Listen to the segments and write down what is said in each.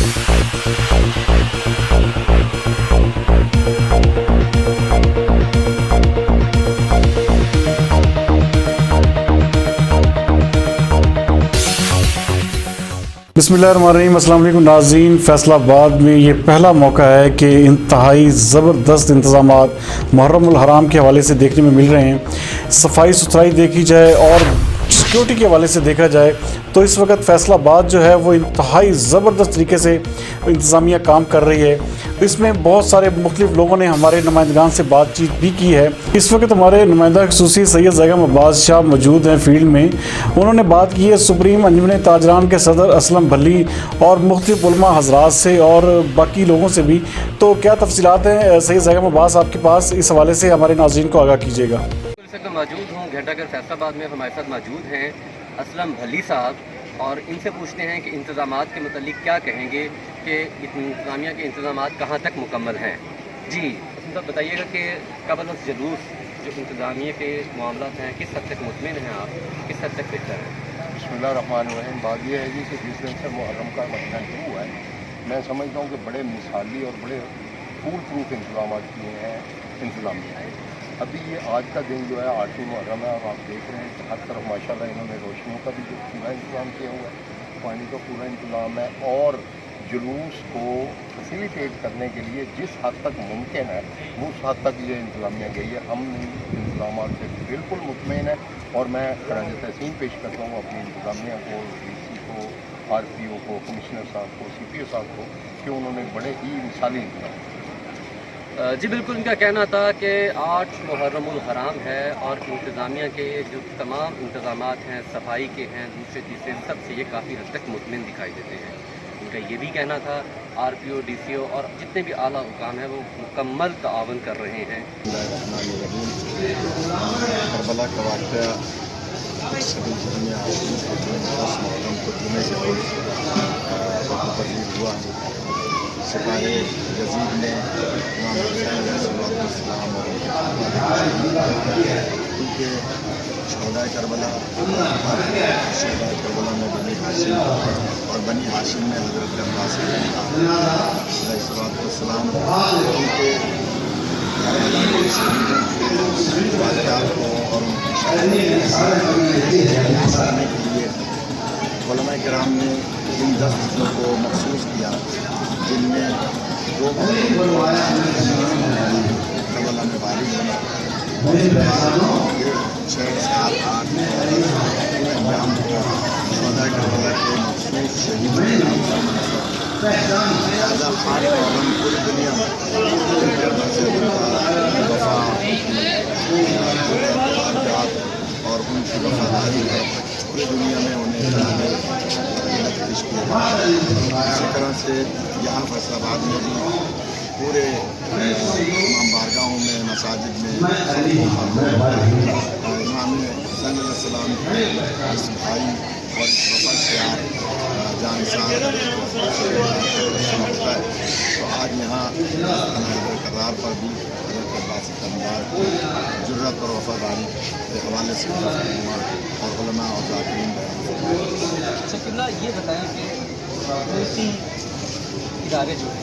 बिस्मिल्लाहिर्रहमानिर्रहीम। अस्सलाम वालेकुम नाज़रीन। फैसलाबाद में ये पहला मौका है कि इंतहाई ज़बरदस्त इंतज़ामात मुहर्रमुल हराम के हवाले से देखने में मिल रहे हैं। सफाई सुथराई देखी जाए और सिक्योरिटी के हवाले से देखा जाए तो इस वक्त फैसलाबाद जो है वो इंतहाई ज़बरदस्त तरीके से इंतज़ामिया काम कर रही है। इसमें बहुत सारे मुख्तलिफ लोगों ने हमारे नुमाइंदगान से बातचीत भी की है। इस वक्त हमारे नुमाइंदा खसूसी सैयद ज़ैगम अब्बास शाह मौजूद हैं फील्ड में। उन्होंने बात की है सुप्रीम अंजुमन ताजरान के सदर असलम भली और मुख्तलिफ उलमा हज़रात से और बाकी लोगों से भी। तो क्या तफसीलात हैं सैयद ज़ैगम अब्बास आपके पास, इस हवाले से हमारे नाज़रीन को आगाह कीजिएगा। मौजूद हूँ घंटाघर फैसलाबाद में। हमारे साथ मौजूद हैं असलम भली साहब और इनसे पूछते हैं कि इंतज़ामात के मतलब क्या कहेंगे कि इंतज़ामिया के इंतज़ामात कहाँ तक मुकम्मल हैं। जी तो बताइएगा कि कबल जुलूस जो इंतज़ामिया के मामलात हैं किस हद तक मुतमिन हैं आप, किस हद तक बेहतर हैं? बिस्मिल्लाहिर्रहमानिर्रहीम। बात यह है जी कि जिस दिन से मुहर्रम का महीना शुरू हुआ है, मैं समझता हूँ कि बड़े मिसाली और बड़े फूल प्रूफ इंतजाम किए हैं इंतज़ामिया। अभी ये आज का दिन जो है 8वीं मुहर्रम है और आप देख रहे हैं कि हर तरफ माशाल्लाह इन्होंने रोशनियों का भी जो पूरा इंतज़ाम किया हुआ है, पानी का पूरा इंतज़ाम है और जुलूस को फैसिलिटेट करने के लिए जिस हद तक मुमकिन है उस हद तक ये इंतज़ामिया गई है। हम इंतज़ाम से बिल्कुल मुतमईन है और मैं खराज तहसीन पेश करता हूँ अपनी इंतज़ामिया को, DC को, RPO को, कमिश्नर साहब को, CPO साहब को कि उन्होंने बड़े ही मिसाली इंतज़ाम। जी बिल्कुल, इनका कहना था कि 8 मुहर्रमुल हराम है और इंतज़ामिया के जो तमाम इंतज़ामात हैं सफाई के हैं, दूसरे तीसरे सबसे ये काफ़ी हद तक मुतमिन दिखाई देते हैं। इनका ये भी कहना था RPO, DCO और जितने भी आला हुकाम हैं वो मुकम्मल ताआवन कर रहे हैं। करबला का वाक़या हुआ। सिपाही यजीद ने इमाम हुसैन अलैहिस्सलाम क्योंकि शहदाए करबला में बनी हाशिम और बनी हाशिम में हज़रत अब्बास अलैहिस्सलाम उनके वाक़यात को और उनकी के लिए उलमाए किराम ने इन 10 चीज़ों को मखसूस किया, जिनमें दो करबला में बारिश बना 6, 7, 8 अंजाम को शहदाए करबला के मखसूस शहीद लिहाजा पूरी दुनिया में वफा और उनकी वफादारी है, पूरी दुनिया में उन्हें इस तरह से यहाँ फैसलाबाद में भी पूरे तमाम बारगाहों में, मसाजिद में इमाम हुसैन अलैहिस्सलाम के इस भाई और इस वफा से आप जानसार होता है। तो आज यहाँ करार पर भी हज़रत अब्बास कमदार जुर्रत और वफादारी के हवाले से और उलमा और ज़ाकिरीन शकीला ये बताएं कि दूसरी इदारे जो हैं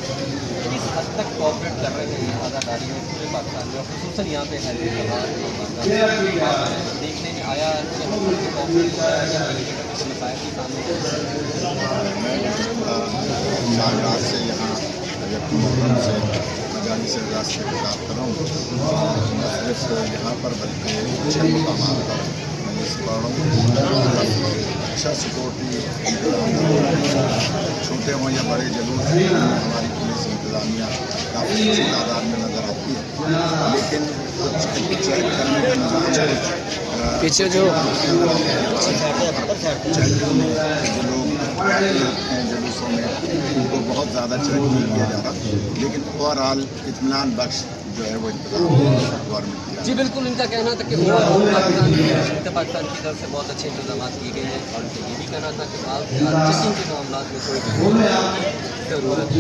किस हद तक कोऑपरेट कर रहे हैं आज़ादारी में पूरे पाकिस्तान में, और ख़ुसूसन यहाँ पे हैदराबाद देखने में आया मसाइल के सामने। मैं रात से यहाँ से मजाली से रास्ते से खिताब कर रहा हूँ और न सिर्फ यहाँ पर बल्कि 6 मुकामात पर मैं इस पढ़ रहा हूँ। अच्छा सिक्योरिटी छोटे हों या बड़े जुलूस हमारी पुलिस इंतज़ामिया काफ़ी अच्छी तादाद में नज़र आती है, लेकिन चेक करने का निज़ाम पीछे जो लोग जुलूसों में उनको बहुत ज़्यादा चेक नहीं किया जा रहा, लेकिन ओवरऑल इत्मीनान बख्श जो है वो इंतज़ाम गवर्नमेंट किया। जी बिल्कुल, इनका कहना था कि पाकिस्तान की तरफ से बहुत अच्छे इंतजाम किए गए हैं और इनका ये भी कहना था कि चेकिंग के मामला में कोई ज़रूरत है।